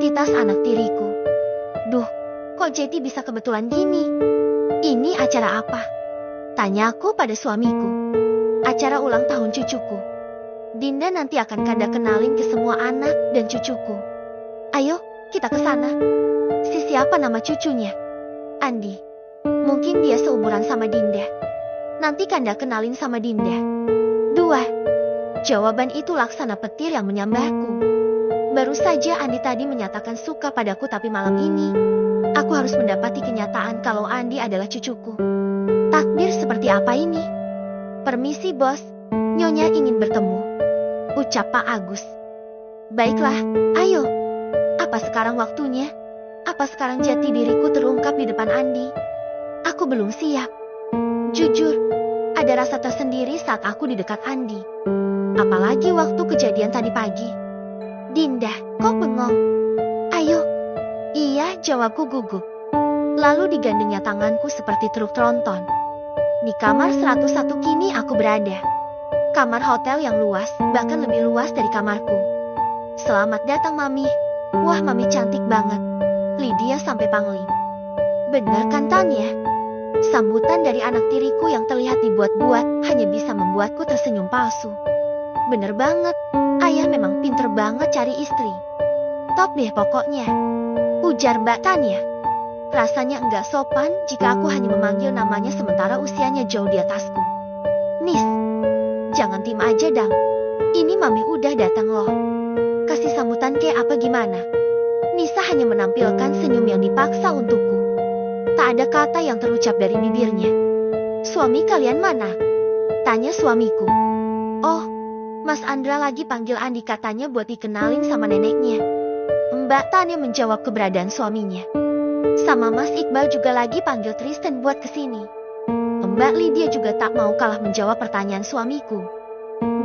di tas anak tiriku. Duh, kok Jeti bisa kebetulan gini? Ini acara apa? Tanyaku pada suamiku. Acara ulang tahun cucuku. Dinda nanti akan Kanda kenalin ke semua anak dan cucuku. Ayo, kita ke sana. Si siapa nama cucunya? Andi. Mungkin dia seumuran sama Dinda. Nanti Kanda kenalin sama Dinda. 2. Jawaban itu laksana petir yang menyambarku. Baru saja Andi tadi menyatakan suka padaku, tapi malam ini aku harus mendapati kenyataan kalau Andi adalah cucuku. Takdir seperti apa ini? Permisi bos, Nyonya ingin bertemu, ucap Pak Agus. Baiklah, ayo. Apa sekarang waktunya? Apa sekarang jati diriku terungkap di depan Andi? Aku belum siap. Jujur, ada rasa tersendiri saat aku di dekat Andi. Apalagi waktu kejadian tadi pagi. Dinda, kok bengong? Ayo. Iya, jawabku gugup. Lalu digandengnya tanganku seperti truk tronton. Di kamar 101 kini aku berada. Kamar hotel yang luas, bahkan lebih luas dari kamarku. Selamat datang Mami. Wah, Mami cantik banget. Lydia sampai pangling. Benar kan Tanya? Sambutan dari anak tiriku yang terlihat dibuat-buat hanya bisa membuatku tersenyum palsu. Bener banget, ayah memang pinter banget cari istri. Top deh pokoknya, ujar Mbak Tanya. Rasanya enggak sopan jika aku hanya memanggil namanya sementara usianya jauh di atasku. Nis, jangan tim aja dang. Ini Mami udah datang loh. Kasih sambutan kayak apa gimana? Nisa hanya menampilkan senyum yang dipaksa untukku. Tak ada kata yang terucap dari bibirnya. Suami kalian mana? Tanya suamiku. Oh, Mas Andra lagi panggil Andi, katanya buat dikenalin sama neneknya. Mbak Tanya menjawab keberadaan suaminya. Sama Mas Iqbal juga lagi panggil Tristan buat kesini. Mbak Lydia juga tak mau kalah menjawab pertanyaan suamiku.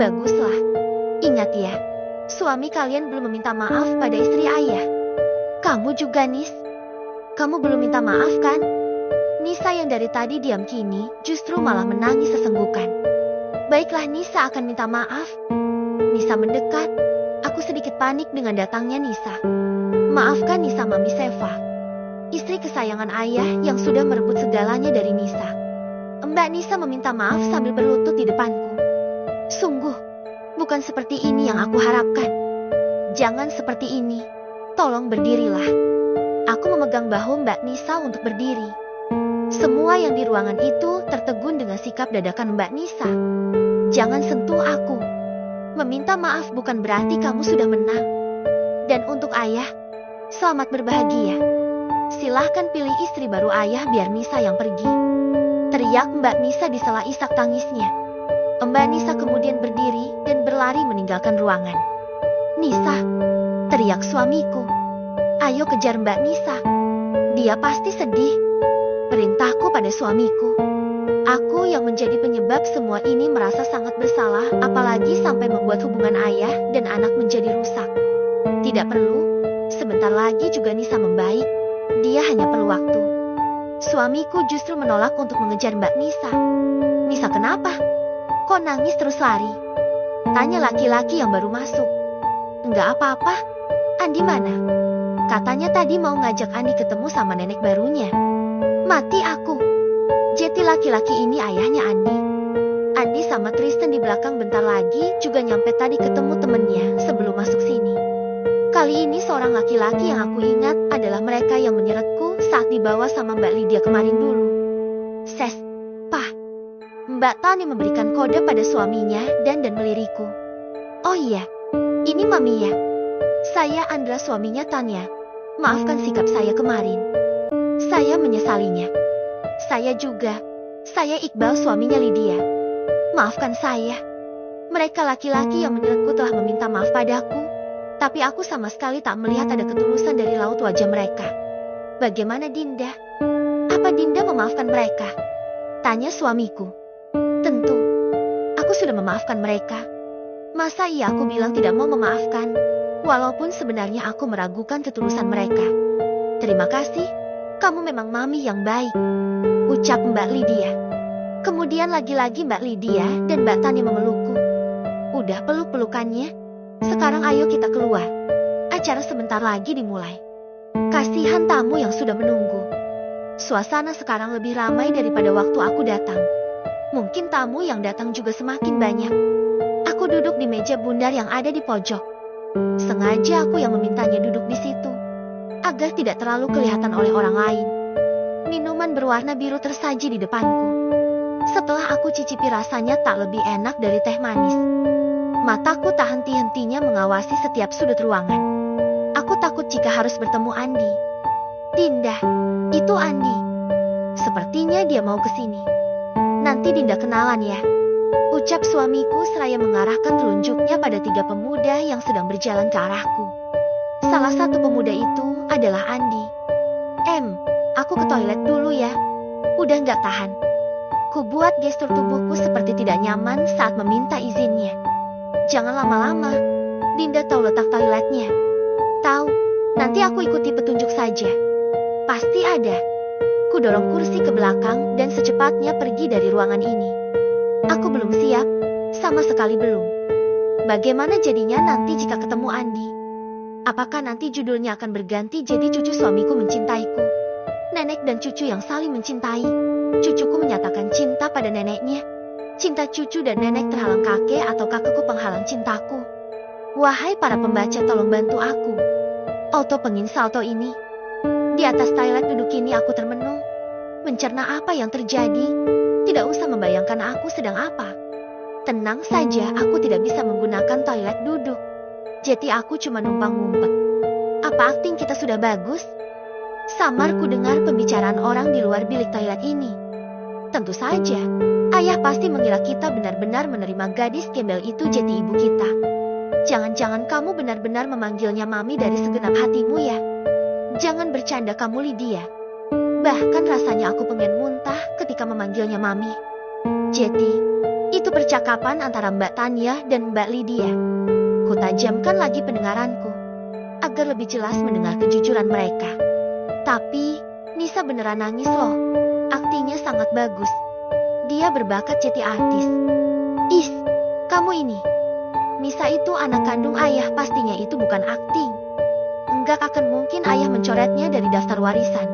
Baguslah. Ingat ya, suami kalian belum meminta maaf pada istri ayah. Kamu juga Nis. Kamu belum minta maaf kan? Nisa yang dari tadi diam kini justru malah menangis sesenggukan. Baiklah, Nisa akan minta maaf. Nisa mendekat. Aku sedikit panik dengan datangnya Nisa. Maafkan Nisa Mami Seva, istri kesayangan ayah yang sudah merebut segalanya dari Nisa. Mbak Nisa meminta maaf sambil berlutut di depanku. Sungguh, bukan seperti ini yang aku harapkan. Jangan seperti ini. Tolong berdirilah. Aku memegang bahu Mbak Nisa untuk berdiri. Semua yang di ruangan itu tertegun dengan sikap dadakan Mbak Nisa. Jangan sentuh aku. Meminta maaf bukan berarti kamu sudah menang. Dan untuk ayah, selamat berbahagia. Silahkan pilih istri baru ayah biar Nisa yang pergi. Teriak Mbak Nisa di sela isak tangisnya. Mbak Nisa kemudian berdiri dan berlari meninggalkan ruangan. Nisa, teriak suamiku. Ayo kejar Mbak Nisa. Dia pasti sedih. Perintahku pada suamiku. Aku yang menjadi penyebab semua ini merasa sangat bersalah, apalagi sampai membuat hubungan ayah dan anak menjadi rusak. Tidak perlu, sebentar lagi juga Nisa membaik. Dia hanya perlu waktu. Suamiku justru menolak untuk mengejar Mbak Nisa. Nisa kenapa? Kok nangis terus lari? Tanya laki-laki yang baru masuk. Enggak apa-apa. Andi mana? Katanya tadi mau ngajak Andi ketemu sama nenek barunya. Mati aku. Jeti laki-laki ini ayahnya Andi. Andi sama Tristan di belakang bentar lagi juga nyampe tadi ketemu temennya sebelum masuk sini. Kali ini seorang laki-laki yang aku ingat adalah mereka yang menyeretku saat dibawa sama Mbak Lydia kemarin dulu. Ses, Pah. Mbak Tani memberikan kode pada suaminya dan meliriku. Oh iya, ini Mami ya. Saya Andra suaminya Tanya. Maafkan sikap saya kemarin. Saya menyesalinya. Saya juga. Saya Iqbal suaminya Lydia. Maafkan saya. Mereka laki-laki yang menyeretku telah meminta maaf padaku. Tapi aku sama sekali tak melihat ada ketulusan dari raut wajah mereka. Bagaimana Dinda? Apa Dinda memaafkan mereka? Tanya suamiku. Tentu. Aku sudah memaafkan mereka. Masa iya aku bilang tidak mau memaafkan? Walaupun sebenarnya aku meragukan ketulusan mereka. Terima kasih. Kamu memang Mami yang baik, ucap Mbak Lydia. Kemudian lagi-lagi Mbak Lydia dan Mbak Tani memelukku. Udah peluk-pelukannya? Sekarang ayo kita keluar. Acara sebentar lagi dimulai. Kasihan tamu yang sudah menunggu. Suasana sekarang lebih ramai daripada waktu aku datang. Mungkin tamu yang datang juga semakin banyak. Aku duduk di meja bundar yang ada di pojok. Sengaja aku yang memintanya duduk di situ, agar tidak terlalu kelihatan oleh orang lain. Minuman berwarna biru tersaji di depanku. Setelah aku cicipi rasanya tak lebih enak dari teh manis. Mataku tak henti-hentinya mengawasi setiap sudut ruangan. Aku takut jika harus bertemu Andi. Dinda, itu Andi. Sepertinya dia mau ke sini. Nanti Dinda kenalan ya, ucap suamiku seraya mengarahkan telunjuknya pada 3 pemuda yang sedang berjalan ke arahku. Salah satu pemuda itu adalah Andi. Aku ke toilet dulu ya. Udah gak tahan. Ku buat gestur tubuhku seperti tidak nyaman saat meminta izinnya. Jangan lama-lama. Dinda tahu letak toiletnya. Tahu, nanti aku ikuti petunjuk saja. Pasti ada. Ku dorong kursi ke belakang dan secepatnya pergi dari ruangan ini. Aku belum siap, sama sekali belum. Bagaimana jadinya nanti jika ketemu Andi? Apakah nanti judulnya akan berganti jadi cucu suamiku mencintaiku? Nenek dan cucu yang saling mencintai. Cucuku menyatakan cinta pada neneknya. Cinta cucu dan nenek terhalang kakek atau kakekku penghalang cintaku. Wahai para pembaca, tolong bantu aku. Auto penginsalto ini. Di atas toilet duduk ini aku termenung. Mencerna apa yang terjadi. Tidak usah membayangkan aku sedang apa. Tenang saja, aku tidak bisa menggunakan toilet duduk. Jadi aku cuma numpang ngumpet. Apa akting kita sudah bagus? Samar ku dengar pembicaraan orang di luar bilik toilet ini. Tentu saja, ayah pasti mengira kita benar-benar menerima gadis gembel itu jadi ibu kita. Jangan-jangan kamu benar-benar memanggilnya mami dari segenap hatimu ya? Jangan bercanda kamu, Lydia. Bahkan rasanya aku pengen muntah ketika memanggilnya mami. Jadi, itu percakapan antara Mbak Tania dan Mbak Lydia. Ku tajamkan lagi pendengaranku, agar lebih jelas mendengar kejujuran mereka. Tapi, Nisa beneran nangis loh. Aktingnya sangat bagus. Dia berbakat jadi artis. Is, kamu ini. Nisa itu anak kandung ayah, pastinya itu bukan akting. Enggak akan mungkin ayah mencoretnya dari daftar warisan.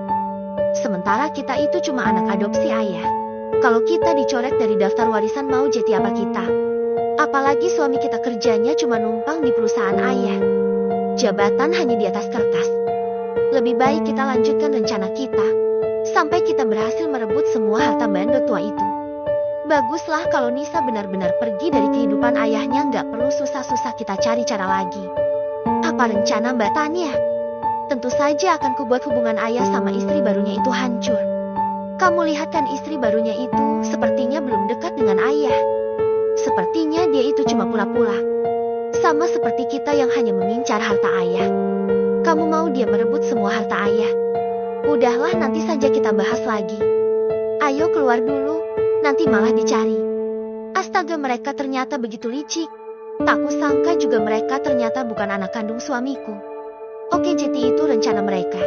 Sementara kita itu cuma anak adopsi ayah. Kalau kita dicoret dari daftar warisan mau jadi apa kita? Apalagi suami kita kerjanya cuma numpang di perusahaan ayah. Jabatan hanya di atas kertas. Lebih baik kita lanjutkan rencana kita, sampai kita berhasil merebut semua harta bando tua itu. Baguslah kalau Nisa benar-benar pergi dari kehidupan ayahnya, nggak perlu susah-susah kita cari cara lagi. Apa rencana Mbak Tania? Tentu saja akan kubuat hubungan ayah sama istri barunya itu hancur. Kamu lihat kan istri barunya itu sepertinya belum dekat dengan ayah. Sepertinya dia itu cuma pura-pura. Sama seperti kita yang hanya mengincar harta ayah. Kamu mau dia merebut semua harta ayah? Udahlah, nanti saja kita bahas lagi. Ayo keluar dulu, nanti malah dicari. Astaga, mereka ternyata begitu licik. Tak kusangka juga mereka ternyata bukan anak kandung suamiku. Oke, jadi itu rencana mereka.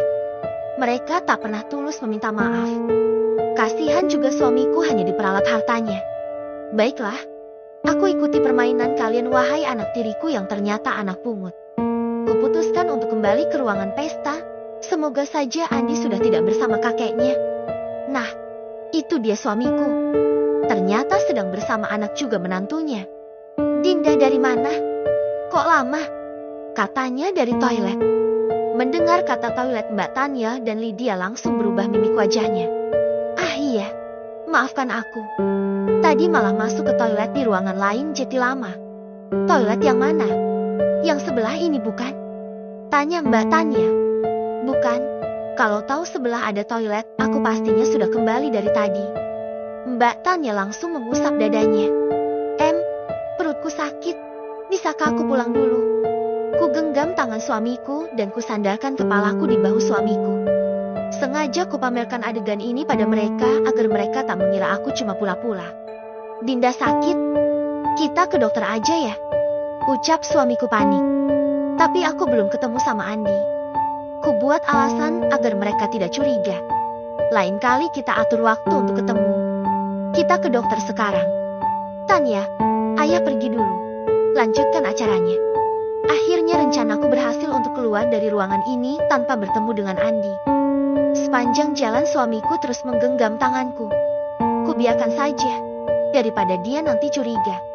Mereka tak pernah tulus meminta maaf. Kasihan juga suamiku hanya diperalat hartanya. Baiklah, aku ikuti permainan kalian wahai anak tiriku yang ternyata anak pungut. Kuputuskan untuk kembali ke ruangan pesta. Semoga saja Andi sudah tidak bersama kakeknya. Nah, itu dia suamiku. Ternyata sedang bersama anak juga menantunya. Dinda dari mana? Kok lama? Katanya dari toilet. Mendengar kata toilet, Mbak Tania dan Lydia langsung berubah mimik wajahnya. Ah iya, maafkan aku. Tadi malah masuk ke toilet di ruangan lain, jadi lama. Toilet yang mana? Yang sebelah ini bukan? Tanya Mbak Tania. Bukan, kalau tahu sebelah ada toilet, aku pastinya sudah kembali dari tadi. Mbak Tania langsung mengusap dadanya. Perutku sakit, bisakah aku pulang dulu? Ku genggam tangan suamiku dan kusandarkan kepalaku di bahu suamiku. Sengaja kupamerkan adegan ini pada mereka agar mereka tak mengira aku cuma pura-pura. Dinda sakit? Kita ke dokter aja ya, ucap suamiku panik. Tapi aku belum ketemu sama Andi. Ku buat alasan agar mereka tidak curiga. Lain kali kita atur waktu untuk ketemu. Kita ke dokter sekarang. Tania, ayah pergi dulu. Lanjutkan acaranya. Akhirnya rencanaku berhasil untuk keluar dari ruangan ini tanpa bertemu dengan Andi. Sepanjang jalan suamiku terus menggenggam tanganku. Kubiarkan saja, daripada dia nanti curiga.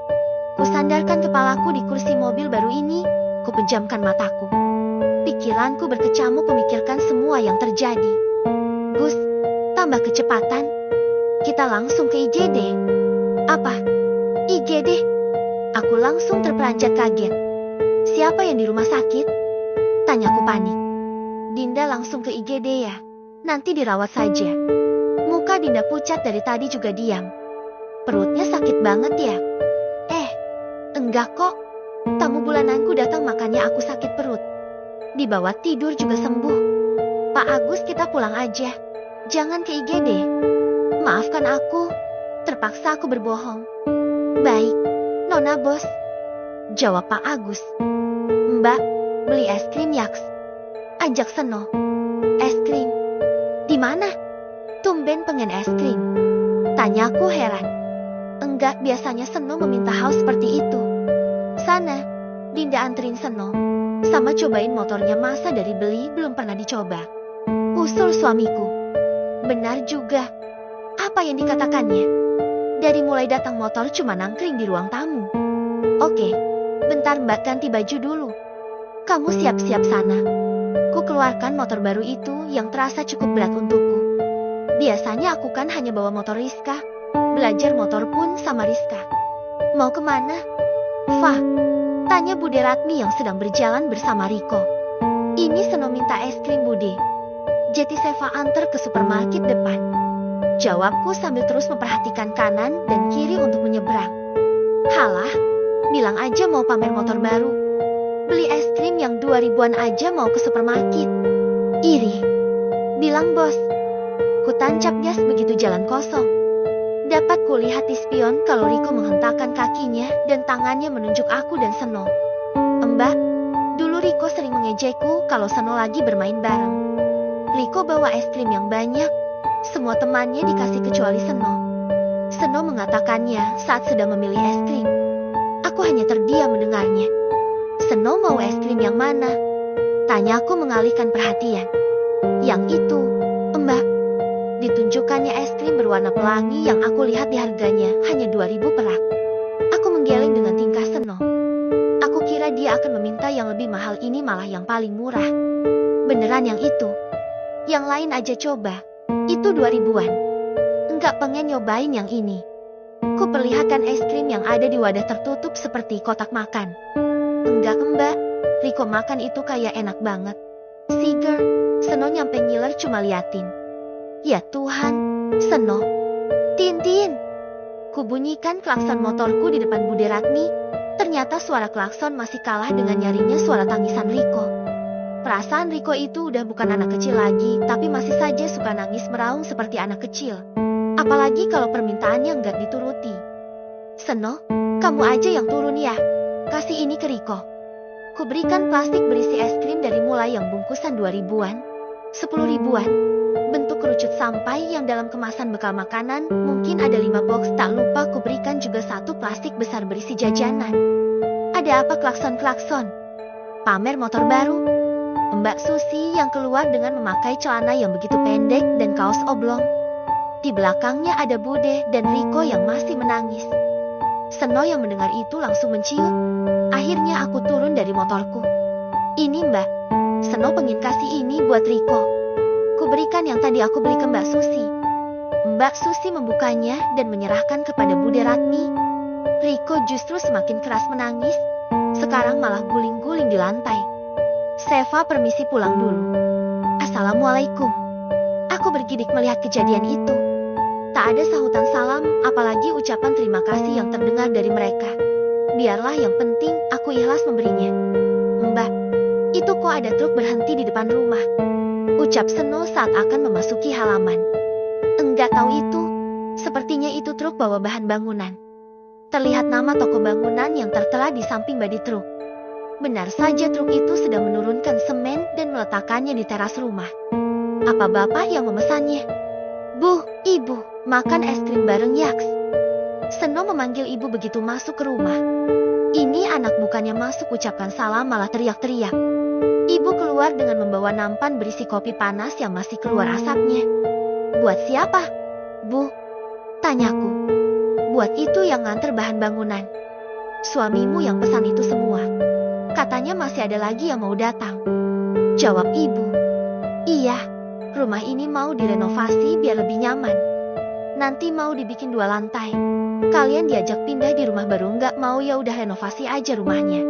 Kusandarkan kepalaku di kursi mobil baru ini, kupejamkan mataku. Pikiranku berkecamuk memikirkan semua yang terjadi. Gus, tambah kecepatan. Kita langsung ke IGD. Apa? IGD? Aku langsung terperanjat kaget. Siapa yang di rumah sakit? Tanyaku panik. Dinda langsung ke IGD ya? Nanti dirawat saja. Muka Dinda pucat dari tadi juga diam. Perutnya sakit banget ya? Enggak kok. Tamu bulananku datang makanya aku sakit perut. Dibawa tidur juga sembuh. Pak Agus, kita pulang aja. Jangan ke IGD. Maafkan aku. Terpaksa aku berbohong. Baik, Nona Bos. Jawab Pak Agus. Mbak, beli es krim yaks. Ajak Seno. Es krim? Di mana? Tumben pengen es krim. Tanyaku heran. Enggak, biasanya Seno meminta hal seperti itu. Sana, Dinda anterin Seno. Sama cobain motornya, masa dari beli belum pernah dicoba. Usul suamiku. Benar juga. Apa yang dikatakannya? Dari mulai datang motor cuma nangkring di ruang tamu. Oke, bentar Mbak, ganti baju dulu. Kamu siap-siap sana. Ku keluarkan motor baru itu yang terasa cukup berat untukku. Biasanya aku kan hanya bawa motor Rizka. Belajar motor pun sama Rizka. Mau kemana? Fah, tanya Bude Ratmi yang sedang berjalan bersama Riko. Ini Seno minta es krim Bude. Jadi Seva antar ke supermarket depan. Jawabku sambil terus memperhatikan kanan dan kiri untuk menyeberang. Halah, bilang aja mau pamer motor baru. Beli es krim yang 2000-an aja mau ke supermarket. Iri. Bilang bos. Ku tancap gas begitu jalan kosong. Dapat kulihat di spion kalau Riko menghentakkan kakinya dan tangannya menunjuk aku dan Seno. Mbak, dulu Riko sering mengejekku kalau Seno lagi bermain bareng. Riko bawa es krim yang banyak. Semua temannya dikasih kecuali Seno. Seno mengatakannya saat sedang memilih es krim. Aku hanya terdiam mendengarnya. Seno mau es krim yang mana? Tanyaku mengalihkan perhatian. Yang itu, Mbak. Ditunjukkannya es krim berwarna pelangi yang aku lihat di harganya hanya 2000 perak. Aku menggeleng dengan tingkah Seno. Aku kira dia akan meminta yang lebih mahal, ini malah yang paling murah. Beneran yang itu. Yang lain aja coba. Itu 2000-an. Enggak pengen nyobain yang ini. Ku perlihatkan es krim yang ada di wadah tertutup seperti kotak makan. Enggak Mbak, Riko makan itu kayak enak banget. Siger, Seno nyampe ngiler cuma liatin. Ya Tuhan, Seno. Tintin. Kubunyikan klakson motorku di depan Bude Ratmi. Ternyata suara klakson masih kalah dengan nyaringnya suara tangisan Riko. Perasaan Riko itu udah bukan anak kecil lagi, tapi masih saja suka nangis meraung seperti anak kecil. Apalagi kalau permintaannya nggak dituruti. Seno, kamu aja yang turun ya. Kasih ini ke Riko. Kuberikan plastik berisi es krim dari mulai yang bungkusan 2000-an, 10.000-an. Bentuk kerucut sampai yang dalam kemasan bekal makanan, mungkin ada 5 box. Tak lupa kuberikan juga satu plastik besar berisi jajanan. Ada apa klakson-klakson? Pamer motor baru? Mbak Susi yang keluar dengan memakai celana yang begitu pendek dan kaos oblong. Di belakangnya ada Bude dan Riko yang masih menangis. Seno yang mendengar itu langsung menciut. Akhirnya aku turun dari motorku. Ini Mbak, Seno pengen kasih ini buat Riko. Kuberikan yang tadi aku beli ke Mbak Susi. Mbak Susi membukanya dan menyerahkan kepada Bude Ratmi. Riko justru semakin keras menangis. Sekarang malah guling-guling di lantai. Seva permisi pulang dulu. Assalamualaikum. Aku bergidik melihat kejadian itu. Tak ada sahutan salam, apalagi ucapan terima kasih yang terdengar dari mereka. Biarlah, yang penting aku ikhlas memberinya. Mbak, itu kok ada truk berhenti di depan rumah? Ucap Seno saat akan memasuki halaman. Enggak tahu itu. Sepertinya itu truk bawa bahan bangunan. Terlihat nama toko bangunan yang tertera di samping bodi truk. Benar saja truk itu sedang menurunkan semen dan meletakkannya di teras rumah. Apa bapak yang memesannya? Bu, ibu, makan es krim bareng yaks. Seno memanggil ibu begitu masuk ke rumah. Ini anak bukannya masuk ucapkan salam malah teriak-teriak. Ibu keluar dengan membawa nampan berisi kopi panas yang masih keluar asapnya. Buat siapa, Bu? Tanyaku. Buat itu yang nganter bahan bangunan. Suamimu yang pesan itu semua. Katanya masih ada lagi yang mau datang. Jawab ibu. Iya, rumah ini mau direnovasi biar lebih nyaman. Nanti mau dibikin 2 lantai. Kalian diajak pindah di rumah baru nggak mau ya udah renovasi aja rumahnya.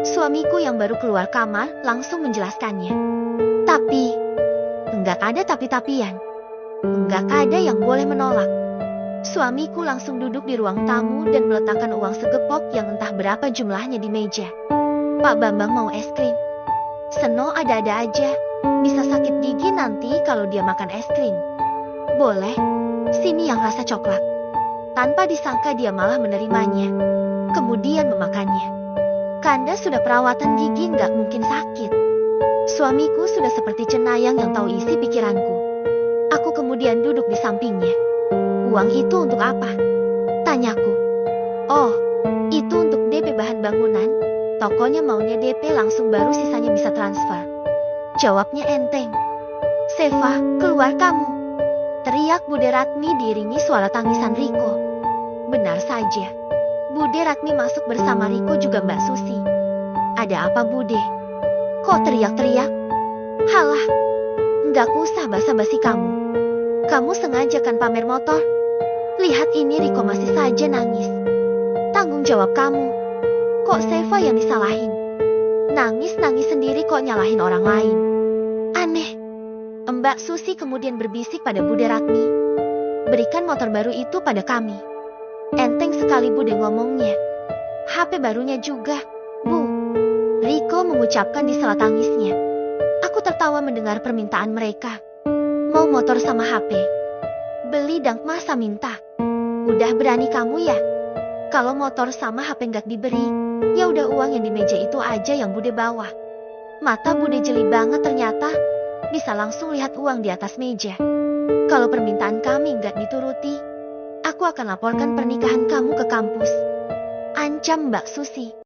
Suamiku yang baru keluar kamar langsung menjelaskannya. Tapi, enggak ada tapi-tapian. Enggak ada yang boleh menolak. Suamiku langsung duduk di ruang tamu dan meletakkan uang segepok yang entah berapa jumlahnya di meja. Pak Bambang mau es krim. Seno ada-ada aja. Bisa sakit gigi nanti kalau dia makan es krim. Boleh, sini yang rasa coklat. Tanpa disangka dia malah menerimanya. Kemudian memakannya. Kanda sudah perawatan gigi nggak mungkin sakit. Suamiku sudah seperti cenayang yang tahu isi pikiranku. Aku kemudian duduk di sampingnya. Uang itu untuk apa? Tanyaku. Oh, itu untuk DP bahan bangunan. Tokonya maunya DP langsung baru sisanya bisa transfer. Jawabnya enteng. Seva, keluar kamu. Teriak Bude Ratmi diiringi suara tangisan Riko. Benar saja. Bude Ratmi masuk bersama Riko juga Mbak Susi. Ada apa Bude? Kok teriak-teriak? Halah, nggak usah basa-basi kamu. Kamu sengaja kan pamer motor? Lihat ini Riko masih saja nangis. Tanggung jawab kamu. Kok Seva yang disalahin? Nangis-nangis sendiri kok nyalahin orang lain. Aneh. Mbak Susi kemudian berbisik pada Bude Ratmi. Berikan motor baru itu pada kami. Enteng sekali Bude ngomongnya. HP barunya juga, Bu. Riko mengucapkan di sela tangisnya. Aku tertawa mendengar permintaan mereka. Mau motor sama HP. Beli dan masa minta. Udah berani kamu ya? Kalau motor sama HP nggak diberi, ya udah uang yang di meja itu aja yang Bude bawa. Mata Bude jeli banget ternyata. Bisa langsung lihat uang di atas meja. Kalau permintaan kami nggak dituruti, aku akan laporkan pernikahan kamu ke kampus. Ancam Mbak Susi.